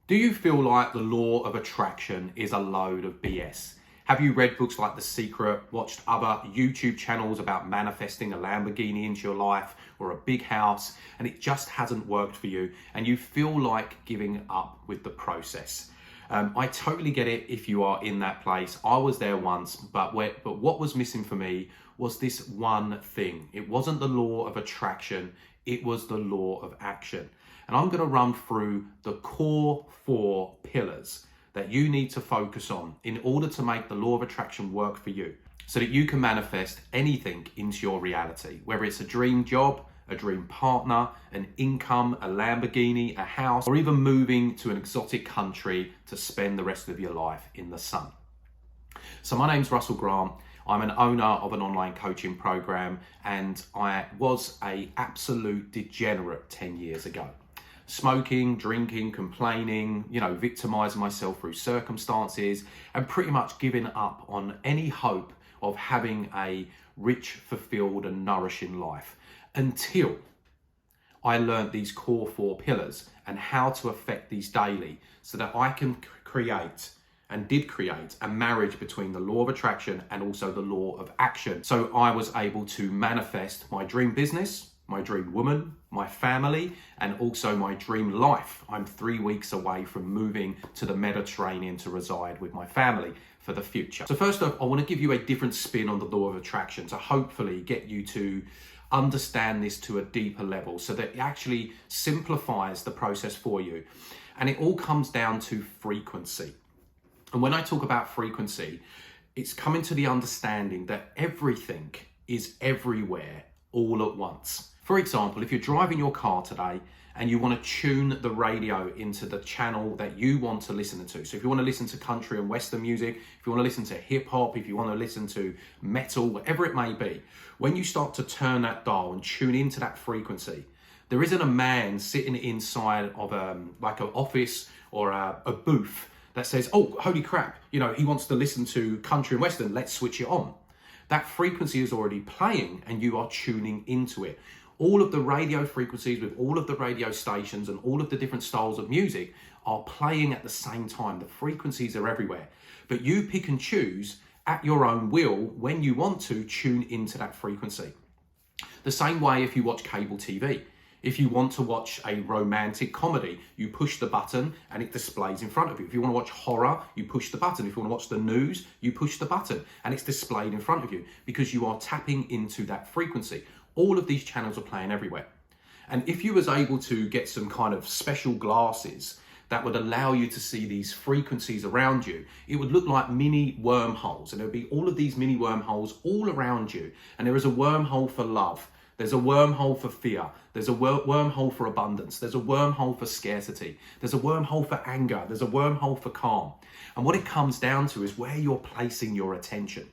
Do you feel like the law of attraction is a load of BS? Have you read books like The Secret, watched other YouTube channels about manifesting a Lamborghini into your life or a big house, and it just hasn't worked for you and you feel like giving up with the process? I totally get it if you are in that place. I was there once, but what was missing for me was this one thing. It wasn't the law of attraction, it was the law of action. And I'm going to run through the core 4 pillars that you need to focus on in order to make the law of attraction work for you so that you can manifest anything into your reality, whether it's a dream job, a dream partner, an income, a Lamborghini, a house, or even moving to an exotic country to spend the rest of your life in the sun. So my name's Russell Grant. I'm an owner of an online coaching program, and I was an absolute degenerate 10 years ago. Smoking, drinking, complaining, victimizing myself through circumstances, and pretty much giving up on any hope of having a rich, fulfilled, and nourishing life until I learned these core 4 pillars and how to affect these daily so that I can create and did create a marriage between the law of attraction and also the law of action. So I was able to manifest my dream business, my dream woman, my family, and also my dream life. I'm 3 weeks away from moving to the Mediterranean to reside with my family for the future. So first off, I want to give you a different spin on the law of attraction to hopefully get you to understand this to a deeper level so that it actually simplifies the process for you. And it all comes down to frequency. And when I talk about frequency, it's coming to the understanding that everything is everywhere all at once. For example, if you're driving your car today and you want to tune the radio into the channel that you want to listen to. So if you want to listen to country and Western music, if you want to listen to hip hop, if you want to listen to metal, whatever it may be, when you start to turn that dial and tune into that frequency, there isn't a man sitting inside of like an office or a booth that says, oh, holy crap, he wants to listen to country and Western, let's switch it on. That frequency is already playing and you are tuning into it. All of the radio frequencies with all of the radio stations and all of the different styles of music are playing at the same time. The frequencies are everywhere. But you pick and choose at your own will when you want to tune into that frequency. The same way if you watch cable TV. If you want to watch a romantic comedy, you push the button and it displays in front of you. If you want to watch horror, you push the button. If you want to watch the news, you push the button and it's displayed in front of you because you are tapping into that frequency. All of these channels are playing everywhere. And if you was able to get some kind of special glasses that would allow you to see these frequencies around you, it would look like mini wormholes. And there would be all of these mini wormholes all around you. And there is a wormhole for love. There's a wormhole for fear. There's a wormhole for abundance. There's a wormhole for scarcity. There's a wormhole for anger. There's a wormhole for calm. And what it comes down to is where you're placing your attention.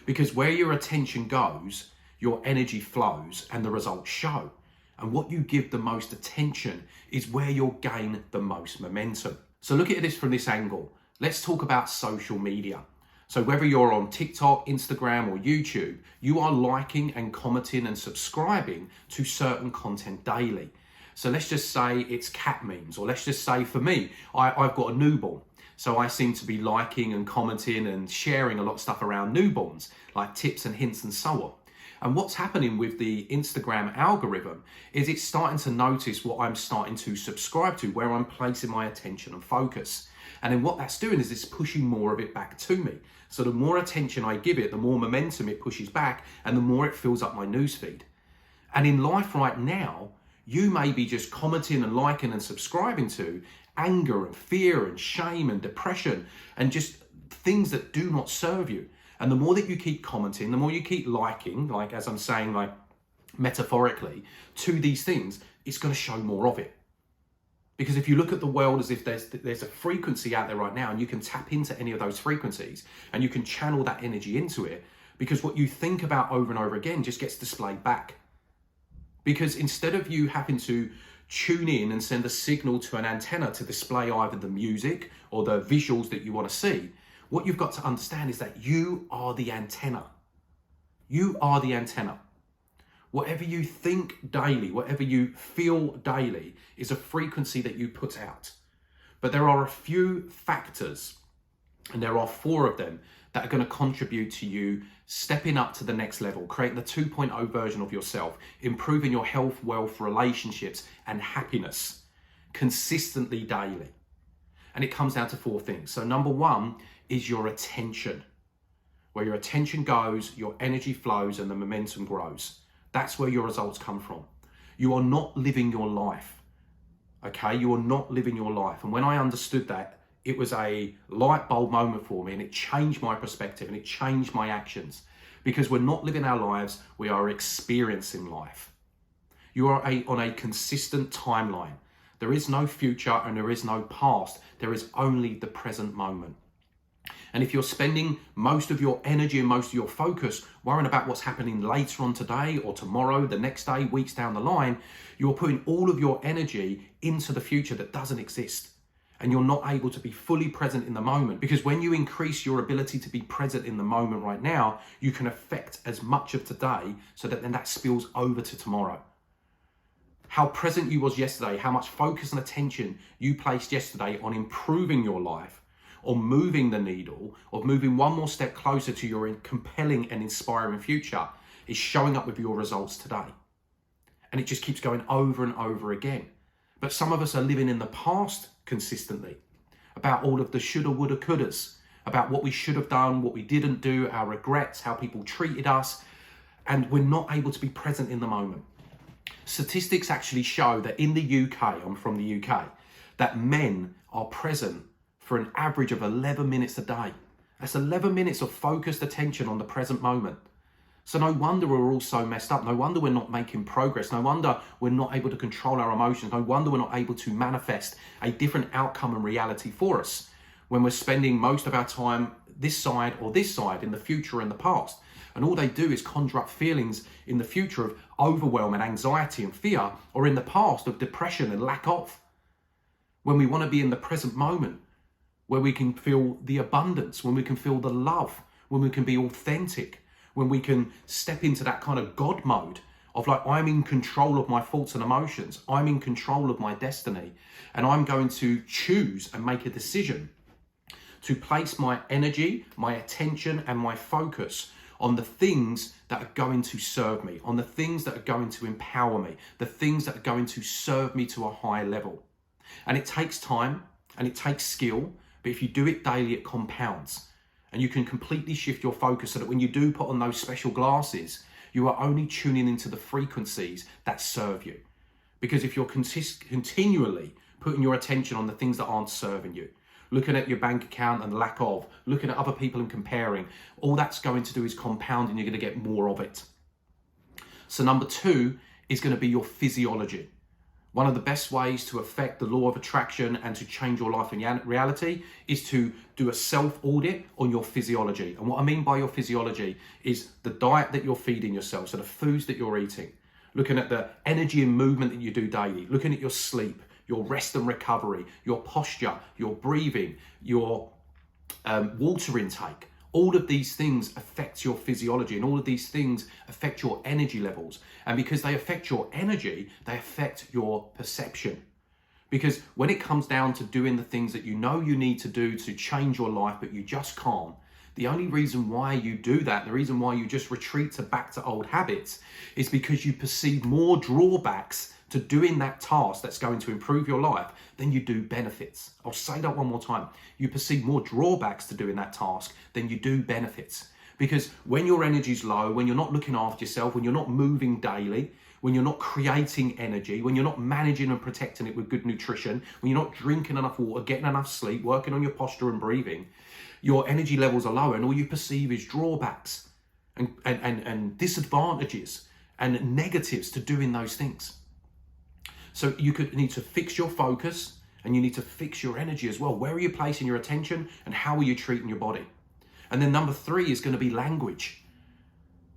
Because where your attention goes, your energy flows and the results show. And what you give the most attention is where you'll gain the most momentum. So look at this from this angle. Let's talk about social media. So whether you're on TikTok, Instagram, or YouTube, you are liking and commenting and subscribing to certain content daily. So let's just say it's cat memes, or let's just say for me, I've got a newborn. So I seem to be liking and commenting and sharing a lot of stuff around newborns, like tips and hints and so on. And what's happening with the Instagram algorithm is it's starting to notice what I'm starting to subscribe to, where I'm placing my attention and focus. And then what that's doing is it's pushing more of it back to me. So the more attention I give it, the more momentum it pushes back and the more it fills up my newsfeed. And in life right now, you may be just commenting and liking and subscribing to anger and fear and shame and depression and just things that do not serve you. And the more that you keep commenting, the more you keep liking, like as I'm saying, like metaphorically, to these things, it's going to show more of it. Because if you look at the world as if there's a frequency out there right now and you can tap into any of those frequencies and you can channel that energy into it, because what you think about over and over again just gets displayed back. Because instead of you having to tune in and send a signal to an antenna to display either the music or the visuals that you want to see, what you've got to understand is that you are the antenna. You are the antenna. Whatever you think daily, whatever you feel daily is a frequency that you put out. But there are a few factors, and there are 4 of them, that are going to contribute to you stepping up to the next level, creating the 2.0 version of yourself, improving your health, wealth, relationships, and happiness consistently daily. And it comes down to 4 things. So number 1 is your attention. Where your attention goes, your energy flows and the momentum grows. That's where your results come from. You are not living your life. Okay, you are not living your life. And when I understood that, it was a light bulb moment for me, and it changed my perspective and it changed my actions. Because we're not living our lives, we are experiencing life. You are on a consistent timeline. There is no future and there is no past. There is only the present moment. And if you're spending most of your energy and most of your focus worrying about what's happening later on today or tomorrow, the next day, weeks down the line, you're putting all of your energy into the future that doesn't exist. And you're not able to be fully present in the moment, because when you increase your ability to be present in the moment right now, you can affect as much of today so that then that spills over to tomorrow. How present you was yesterday, how much focus and attention you placed yesterday on improving your life, or moving the needle, or moving one more step closer to your compelling and inspiring future, is showing up with your results today. And it just keeps going over and over again. But some of us are living in the past consistently, about all of the shoulda, woulda, couldas, about what we should have done, what we didn't do, our regrets, how people treated us, and we're not able to be present in the moment. Statistics actually show that in the UK, I'm from the UK, that men are present for an average of 11 minutes a day. That's 11 minutes of focused attention on the present moment. So no wonder we're all so messed up. No wonder we're not making progress. No wonder we're not able to control our emotions. No wonder we're not able to manifest a different outcome and reality for us when we're spending most of our time this side or this side, in the future and the past. And all they do is conjure up feelings in the future of overwhelm and anxiety and fear, or in the past of depression and lack of. When we want to be in the present moment, where we can feel the abundance, when we can feel the love, when we can be authentic, when we can step into that kind of God mode of like, I'm in control of my thoughts and emotions, I'm in control of my destiny, and I'm going to choose and make a decision to place my energy, my attention, and my focus on the things that are going to serve me, on the things that are going to empower me, the things that are going to serve me to a higher level. And it takes time and it takes skill, but if you do it daily, it compounds. And you can completely shift your focus so that when you do put on those special glasses, you are only tuning into the frequencies that serve you. Because if you're continually putting your attention on the things that aren't serving you, looking at your bank account and lack of, looking at other people and comparing, all that's going to do is compound and you're going to get more of it. So number 2 is going to be your physiology. One of the best ways to affect the law of attraction and to change your life in reality is to do a self-audit on your physiology. And what I mean by your physiology is the diet that you're feeding yourself, so the foods that you're eating, looking at the energy and movement that you do daily, looking at your sleep, your rest and recovery, your posture, your breathing, your water intake. All of these things affect your physiology, and all of these things affect your energy levels. And because they affect your energy, they affect your perception. Because when it comes down to doing the things that you know you need to do to change your life, but you just can't, the only reason why you do that, the reason why you just retreat back to old habits, is because you perceive more drawbacks to doing that task that's going to improve your life than you do benefits. I'll say that one more time. You perceive more drawbacks to doing that task than you do benefits. Because when your energy's low, when you're not looking after yourself, when you're not moving daily, when you're not creating energy, when you're not managing and protecting it with good nutrition, when you're not drinking enough water, getting enough sleep, working on your posture and breathing, your energy levels are lower, and all you perceive is drawbacks and disadvantages and negatives to doing those things. So you need to fix your focus, and you need to fix your energy as well. Where are you placing your attention, and how are you treating your body? And then number 3 is going to be language.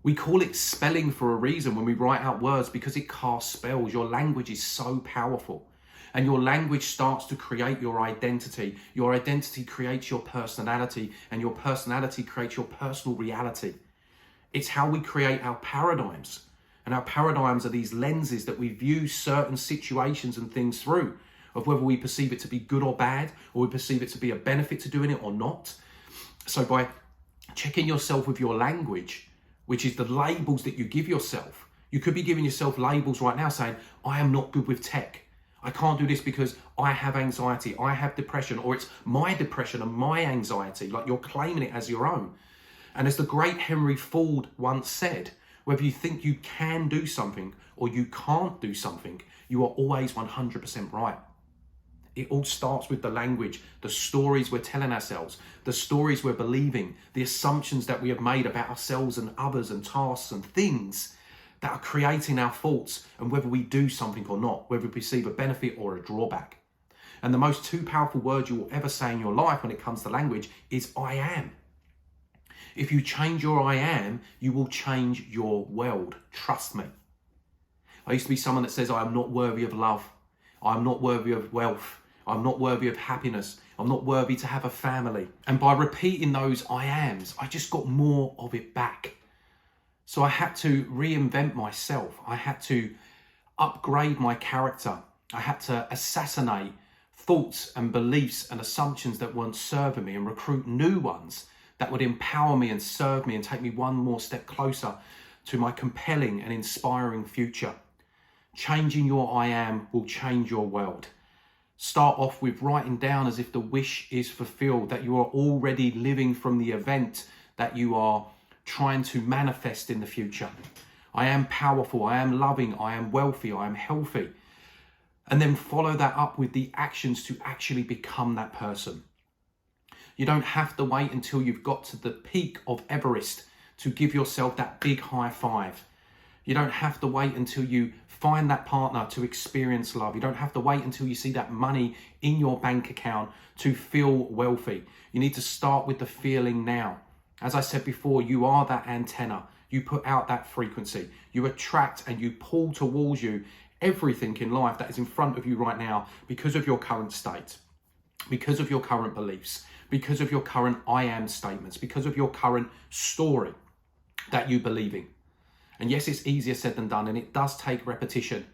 We call it spelling for a reason when we write out words, because it casts spells. Your language is so powerful, and your language starts to create your identity. Your identity creates your personality, and your personality creates your personal reality. It's how we create our paradigms. And our paradigms are these lenses that we view certain situations and things through. of whether we perceive it to be good or bad, or we perceive it to be a benefit to doing it or not. So by checking yourself with your language, which is the labels that you give yourself, you could be giving yourself labels right now saying, I am not good with tech. I can't do this because I have anxiety, I have depression, or it's my depression and my anxiety, like you're claiming it as your own. And as the great Henry Ford once said, whether you think you can do something or you can't do something, you are always 100% right. It all starts with the language, the stories we're telling ourselves, the stories we're believing, the assumptions that we have made about ourselves and others and tasks and things that are creating our thoughts and whether we do something or not, whether we perceive a benefit or a drawback. And the most two powerful words you will ever say in your life when it comes to language is I am. If you change your I am, you will change your world. Trust me. I used to be someone that says I am not worthy of love. I'm not worthy of wealth. I'm not worthy of happiness. I'm not worthy to have a family. And by repeating those I ams, I just got more of it back. So I had to reinvent myself. I had to upgrade my character. I had to assassinate thoughts and beliefs and assumptions that weren't serving me and recruit new ones that would empower me and serve me and take me one more step closer to my compelling and inspiring future. Changing your I am will change your world. Start off with writing down as if the wish is fulfilled, that you are already living from the event that you are trying to manifest in the future. I am powerful, I am loving, I am wealthy, I am healthy. And then follow that up with the actions to actually become that person. You don't have to wait until you've got to the peak of Everest to give yourself that big high five. You don't have to wait until you find that partner to experience love. You don't have to wait until you see that money in your bank account to feel wealthy. You need to start with the feeling now. As I said before, you are that antenna. You put out that frequency. You attract and you pull towards you everything in life that is in front of you right now because of your current state, because of your current beliefs, because of your current I am statements, because of your current story that you believe in. And yes, it's easier said than done, and it does take repetition,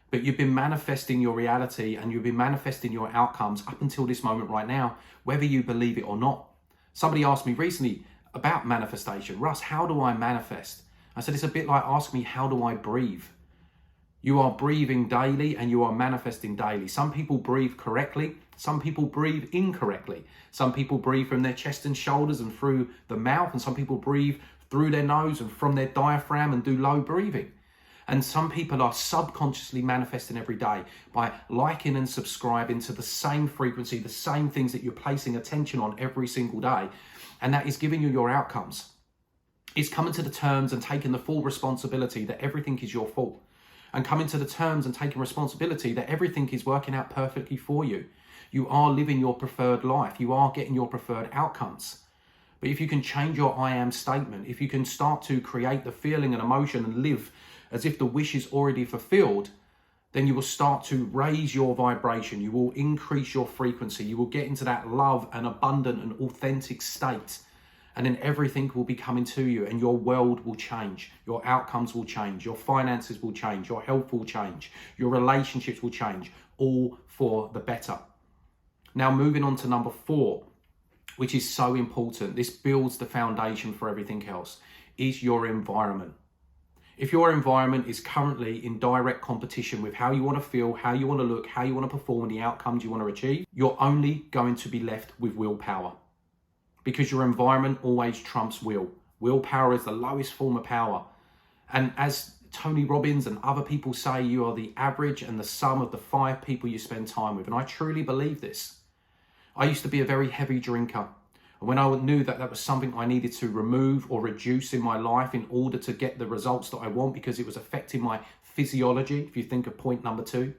but you've been manifesting your reality and you've been manifesting your outcomes up until this moment right now, whether you believe it or not. Somebody asked me recently about manifestation. Russ, how do I manifest? I said, it's a bit like asking me, how do I breathe? You are breathing daily and you are manifesting daily. Some people breathe correctly. Some people breathe incorrectly. Some people breathe from their chest and shoulders and through the mouth, and some people breathe through their nose and from their diaphragm and do low breathing. And some people are subconsciously manifesting every day by liking and subscribing to the same frequency, the same things that you're placing attention on every single day. And that is giving you your outcomes. It's coming to the terms and taking the full responsibility that everything is your fault. And coming to the terms and taking responsibility that everything is working out perfectly for you. You are living your preferred life. You are getting your preferred outcomes. But if you can change your I am statement, if you can start to create the feeling and emotion and live as if the wish is already fulfilled, then you will start to raise your vibration. You will increase your frequency. You will get into that love and abundant and authentic state. And then everything will be coming to you and your world will change. Your outcomes will change. Your finances will change. Your health will change. Your relationships will change, all for the better. Now, moving on to number 4, which is so important. This builds the foundation for everything else, is your environment. If your environment is currently in direct competition with how you want to feel, how you want to look, how you want to perform, and the outcomes you want to achieve, you're only going to be left with willpower. Because your environment always trumps will. Willpower is the lowest form of power. And as Tony Robbins and other people say, you are the average and the sum of the 5 people you spend time with. And I truly believe this. I used to be a very heavy drinker. And when I knew that that was something I needed to remove or reduce in my life in order to get the results that I want, because it was affecting my physiology, if you think of point number 2.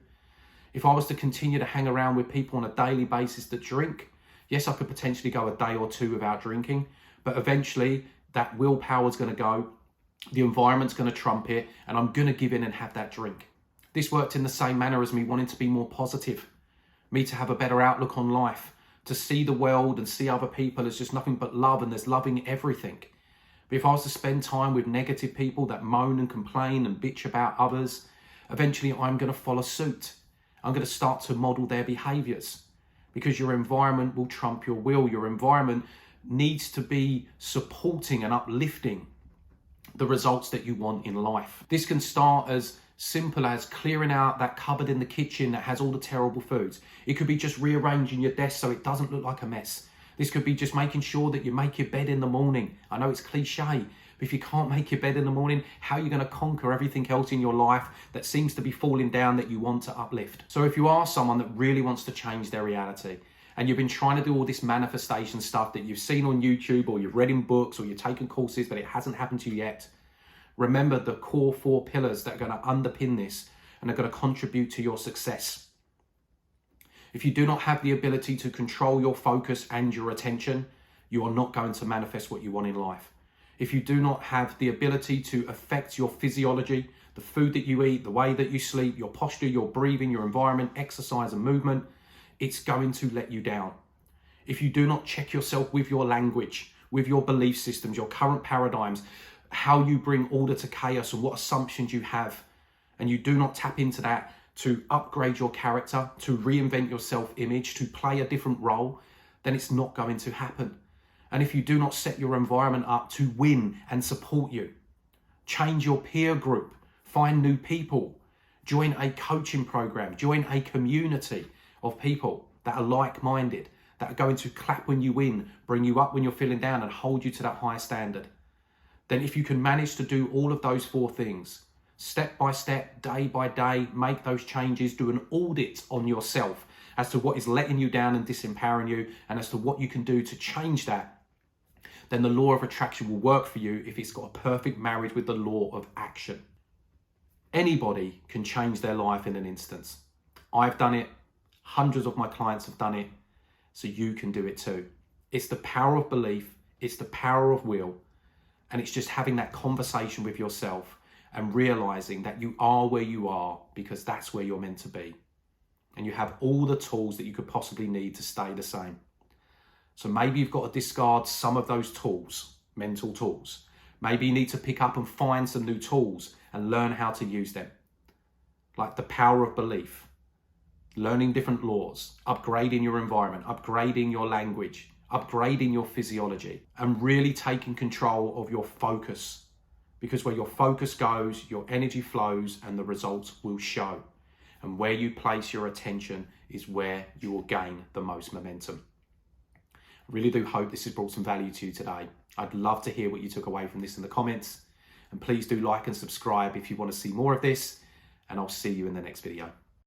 If I was to continue to hang around with people on a daily basis that drink, yes, I could potentially go a day or 2 without drinking, but eventually that willpower is going to go, the environment's going to trump it, and I'm going to give in and have that drink. This worked in the same manner as me wanting to be more positive, me to have a better outlook on life, to see the world and see other people as just nothing but love, and there's loving everything. But if I was to spend time with negative people that moan and complain and bitch about others, eventually I'm going to follow suit. I'm going to start to model their behaviors, because your environment will trump your will. Your environment needs to be supporting and uplifting the results that you want in life. This can start as simple as clearing out that cupboard in the kitchen that has all the terrible foods. It could be just rearranging your desk so it doesn't look like a mess. This could be just making sure that you make your bed in the morning. I know it's cliche, but if you can't make your bed in the morning, how are you going to conquer everything else in your life that seems to be falling down that you want to uplift? So if you are someone that really wants to change their reality, and you've been trying to do all this manifestation stuff that you've seen on YouTube, or you've read in books, or you've taken courses, but it hasn't happened to you yet, remember the core 4 pillars that are going to underpin this and are going to contribute to your success. If you do not have the ability to control your focus and your attention, you are not going to manifest what you want in life. If you do not have the ability to affect your physiology, the food that you eat, the way that you sleep, your posture, your breathing, your environment, exercise and movement, it's going to let you down. If you do not check yourself with your language, with your belief systems, your current paradigms, how you bring order to chaos and what assumptions you have, and you do not tap into that to upgrade your character, to reinvent your self-image, to play a different role, then it's not going to happen. And if you do not set your environment up to win and support you, change your peer group, find new people, join a coaching program, join a community of people that are like-minded, that are going to clap when you win, bring you up when you're feeling down and hold you to that high standard, then if you can manage to do all of those 4 things, step by step, day by day, make those changes, do an audit on yourself as to what is letting you down and disempowering you, and as to what you can do to change that, then the law of attraction will work for you if it's got a perfect marriage with the law of action. Anybody can change their life in an instance. I've done it. Hundreds of my clients have done it. So you can do it too. It's the power of belief. It's the power of will. And it's just having that conversation with yourself and realizing that you are where you are because that's where you're meant to be. And you have all the tools that you could possibly need to stay the same. So maybe you've got to discard some of those tools, mental tools. Maybe you need to pick up and find some new tools and learn how to use them. Like the power of belief, learning different laws, upgrading your environment, upgrading your language, upgrading your physiology, and really taking control of your focus. Because where your focus goes, your energy flows and the results will show. And where you place your attention is where you will gain the most momentum. I really do hope this has brought some value to you today. I'd love to hear what you took away from this in the comments. And please do like and subscribe if you want to see more of this. And I'll see you in the next video.